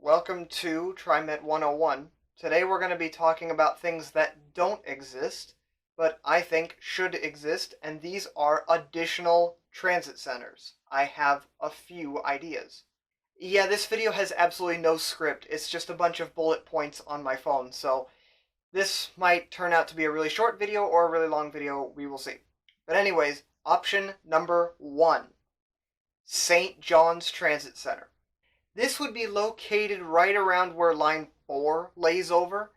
Welcome to TriMet 101. Today we're going to be talking about things that don't exist, but I think should exist, and these are additional transit centers. I have a few ideas. Yeah, this video has absolutely no script. It's just a bunch of bullet points on my phone, so this might turn out to be a really short video or a really long video. We will see. But anyways, option number 1, St. John's Transit Center. This would be located right around where line 4 lays over.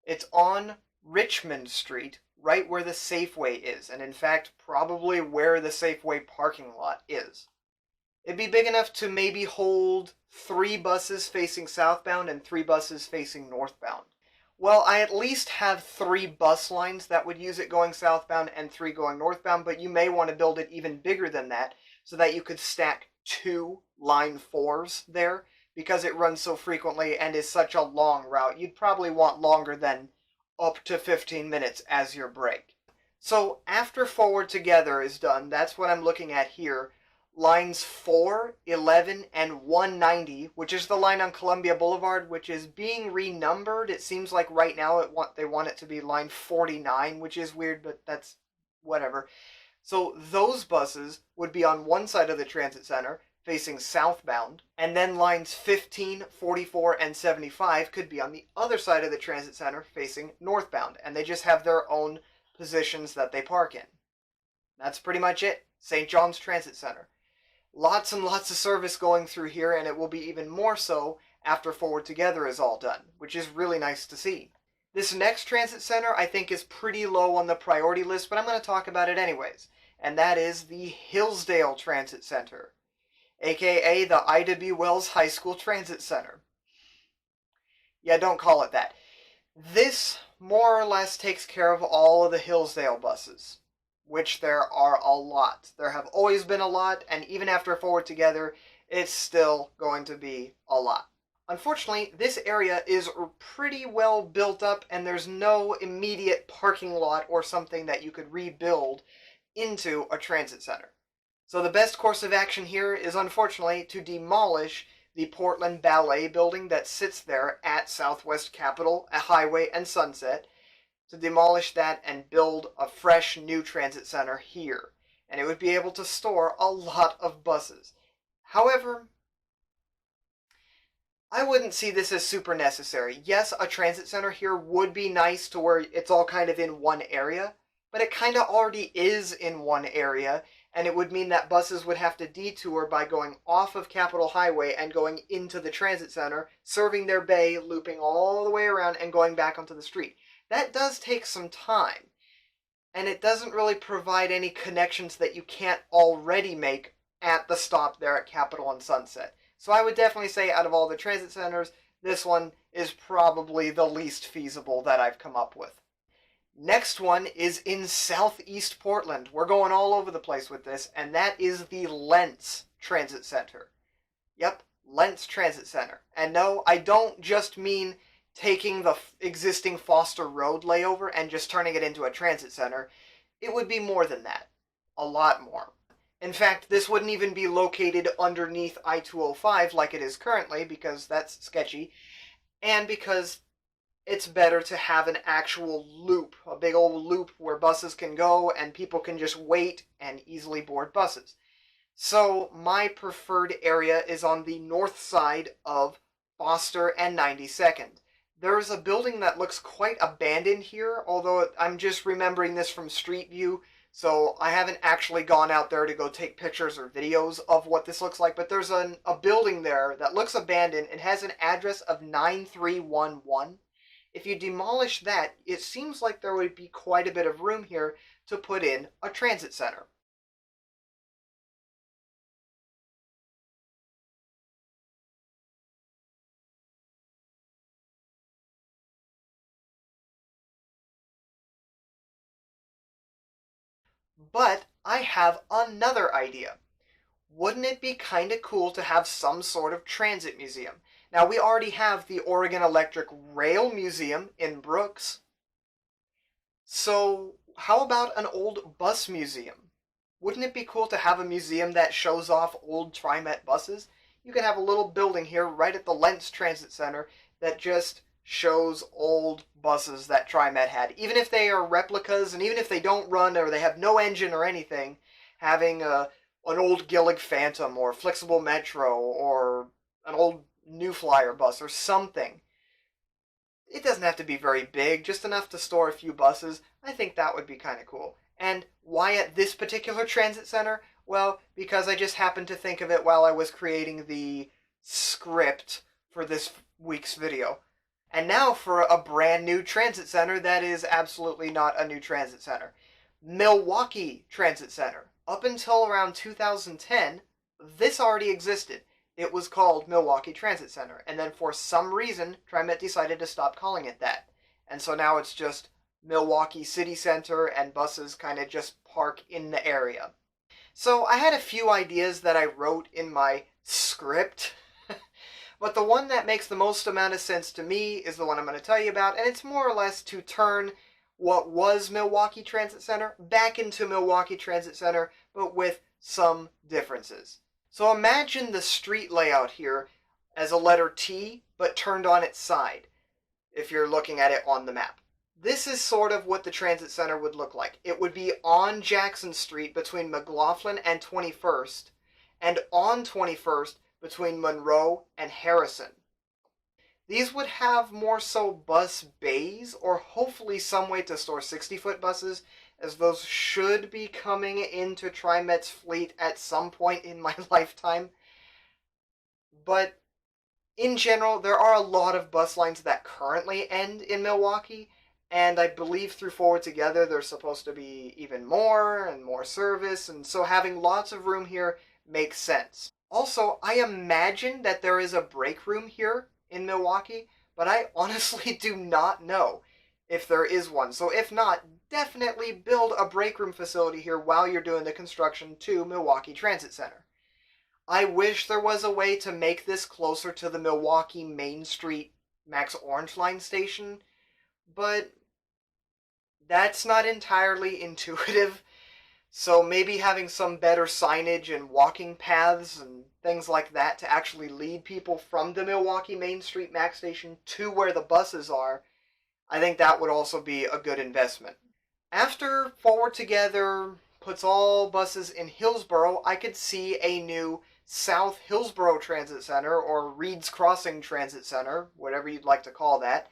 It's on Richmond Street, right where the Safeway is, and in fact, probably where the Safeway parking lot is. It'd be big enough to maybe hold 3 buses facing southbound and 3 buses facing northbound. Well, I at least have 3 bus lines that would use it going southbound and 3 going northbound, but you may want to build it even bigger than that so that you could stack 2 line 4s there because it runs so frequently and is such a long route. You'd probably want longer than up to 15 minutes as your break. So after Forward Together is done, that's what I'm looking at here. Lines 4, 11, and 190, which is the line on Columbia Boulevard, which is being renumbered. It seems like right now they want it to be line 49, which is weird, but that's whatever. So those buses would be on one side of the transit center facing southbound, and then lines 15, 44, and 75 could be on the other side of the transit center facing northbound, and they just have their own positions that they park in. That's pretty much it. St. John's Transit Center. Lots and lots of service going through here, and it will be even more so after Forward Together is all done, which is really nice to see. This next transit center I think is pretty low on the priority list, but I'm going to talk about it anyways, and that is the Hillsdale Transit Center, aka the I.W. Wells High School Transit Center. Yeah, don't call it that. This more or less takes care of all of the Hillsdale buses, which there are a lot. There have always been a lot, and even after Forward Together, it's still going to be a lot. Unfortunately, this area is pretty well built up, and there's no immediate parking lot or something that you could rebuild into a transit center. So the best course of action here is, unfortunately, to demolish the Portland Ballet building that sits there at Southwest Capitol, Highway, and Sunset, to demolish that and build a fresh new transit center here. And it would be able to store a lot of buses. However, I wouldn't see this as super necessary. Yes, a transit center here would be nice to where it's all kind of in one area, but it kind of already is in one area, and it would mean that buses would have to detour by going off of Capitol Highway and going into the transit center, serving their bay, looping all the way around, and going back onto the street. That does take some time, and it doesn't really provide any connections that you can't already make at the stop there at Capitol and Sunset. So I would definitely say out of all the transit centers, this one is probably the least feasible that I've come up with. Next one is in Southeast Portland. We're going all over the place with this, and that is the Lentz Transit Center. Yep, Lentz Transit Center. And no, I don't just mean taking the existing Foster Road layover and just turning it into a transit center. It would be more than that. A lot more. In fact, this wouldn't even be located underneath I-205 like it is currently, because that's sketchy, and because it's better to have an actual loop, a big old loop where buses can go and people can just wait and easily board buses. So my preferred area is on the north side of Foster and 92nd. There's a building that looks quite abandoned here, although I'm just remembering this from Street View, so I haven't actually gone out there to go take pictures or videos of what this looks like, but there's a building there that looks abandoned. It has an address of 9311. If you demolish that, it seems like there would be quite a bit of room here to put in a transit center. But I have another idea. Wouldn't it be kind of cool to have some sort of transit museum? Now, we already have the Oregon Electric Rail Museum in Brooks. So how about an old bus museum? Wouldn't it be cool to have a museum that shows off old TriMet buses? you can have a little building here right at the Lentz Transit Center that just shows old buses that TriMet had. Even if they are replicas and even if they don't run or they have no engine or anything, having an old Gillig Phantom or Flexible Metro or an old New Flyer bus or something. It doesn't have to be very big, just enough to store a few buses. I think that would be kind of cool. And why at this particular transit center? Well, because I just happened to think of it while I was creating the script for this week's video. And now for a brand new transit center that is absolutely not a new transit center. Milwaukee Transit Center. Up until around 2010, this already existed. It was called Milwaukee Transit Center, and then for some reason, TriMet decided to stop calling it that. And so now it's just Milwaukee City Center, and buses kind of just park in the area. So I had a few ideas that I wrote in my script, but the one that makes the most amount of sense to me is the one I'm going to tell you about, and it's more or less to turn what was Milwaukee Transit Center back into Milwaukee Transit Center, but with some differences. So imagine the street layout here as a letter T, but turned on its side, if you're looking at it on the map. This is sort of what the transit center would look like. It would be on Jackson Street between McLaughlin and 21st, and on 21st between Monroe and Harrison. These would have more so bus bays, or hopefully some way to store 60-foot buses, as those should be coming into TriMet's fleet at some point in my lifetime. But in general, there are a lot of bus lines that currently end in Milwaukee, and I believe through Forward Together there's supposed to be even more and more service, and so having lots of room here makes sense. Also, I imagine that there is a break room here in Milwaukee, but I honestly do not know if there is one. So if not, definitely build a break room facility here while you're doing the construction to Milwaukee Transit Center. I wish there was a way to make this closer to the Milwaukee Main Street Max Orange Line station, but that's not entirely intuitive. So maybe having some better signage and walking paths and things like that to actually lead people from the Milwaukee Main Street Max station to where the buses are, I think that would also be a good investment. After Forward Together puts all buses in Hillsboro, I could see a new South Hillsboro Transit Center, or Reed's Crossing Transit Center, whatever you'd like to call that,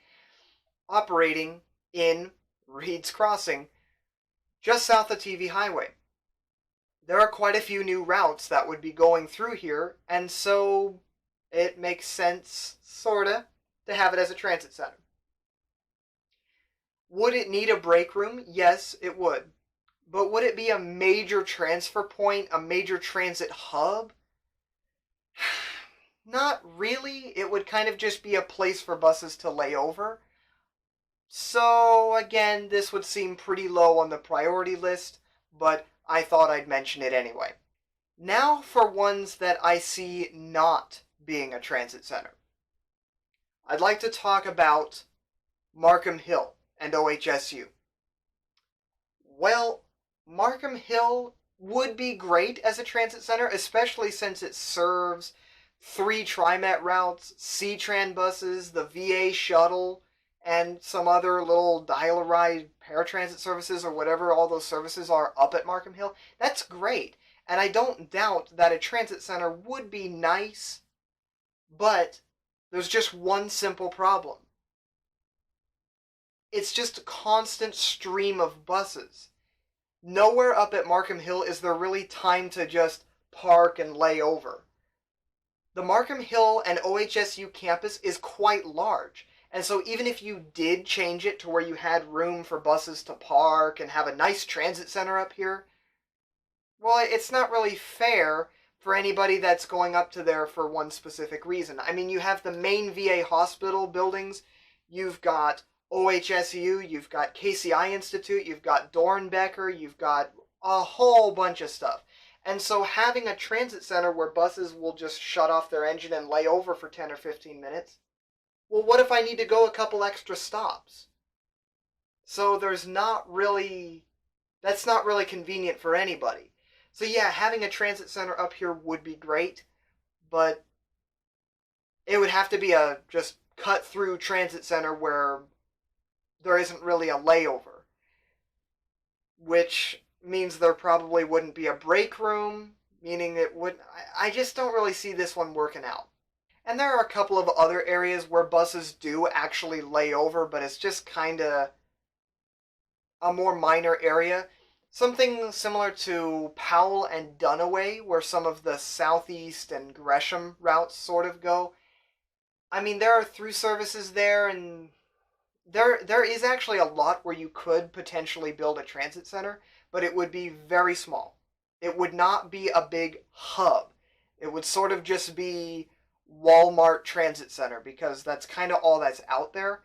operating in Reed's Crossing, just south of TV Highway. There are quite a few new routes that would be going through here, and so it makes sense, sorta, to have it as a transit center. Would it need a break room? Yes, it would. But would it be a major transfer point, a major transit hub? Not really. It would kind of just be a place for buses to lay over. So, again, this would seem pretty low on the priority list, but I thought I'd mention it anyway. Now for ones that I see not being a transit center. I'd like to talk about Markham Hill and OHSU. Well, Markham Hill would be great as a transit center, especially since it serves 3 TriMet routes, C-Tran buses, the VA shuttle, and some other little dial-a-ride paratransit services or whatever all those services are up at Markham Hill. That's great, and I don't doubt that a transit center would be nice, but there's just one simple problem. It's just a constant stream of buses. Nowhere up at Markham Hill is there really time to just park and lay over. The Markham Hill and OHSU campus is quite large, and so even if you did change it to where you had room for buses to park and have a nice transit center up here, well, it's not really fair for anybody that's going up to there for one specific reason. I mean, you have the main VA hospital buildings, you've got OHSU, you've got KCI Institute, you've got Dornbecker, you've got a whole bunch of stuff. And so having a transit center where buses will just shut off their engine and lay over for 10 or 15 minutes, well, what if I need to go a couple extra stops? So that's not really convenient for anybody. So yeah, having a transit center up here would be great, but It would have to be a just cut through transit center where there isn't really a layover, which means there probably wouldn't be a break room, meaning it would. I just don't really see this one working out. And there are a couple of other areas where buses do actually lay over, but it's just kind of a more minor area. Something similar to Powell and Dunaway, where some of the Southeast and Gresham routes sort of go. I mean, there are through services there, and there is actually a lot where you could potentially build a transit center, but it would be very small. It would not be a big hub. It would sort of just be Walmart Transit Center because that's kind of all that's out there.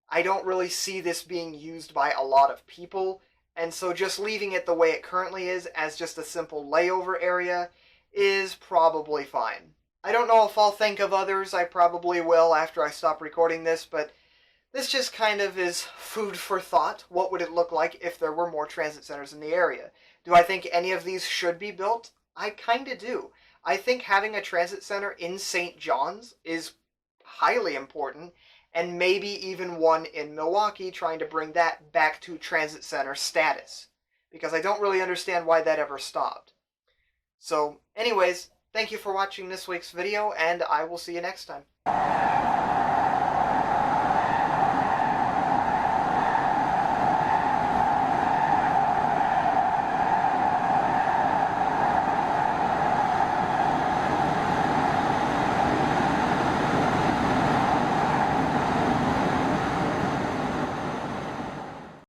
I don't really see this being used by a lot of people, and so just leaving it the way it currently is as just a simple layover area is probably fine. I don't know if I'll think of others, I probably will after I stop recording this, but this just kind of is food for thought. What would it look like if there were more transit centers in the area? Do I think any of these should be built? I kind of do. I think having a transit center in St. John's is highly important, and maybe even one in Milwaukee, trying to bring that back to transit center status. Because I don't really understand why that ever stopped. So, anyways, thank you for watching this week's video, and I will see you next time.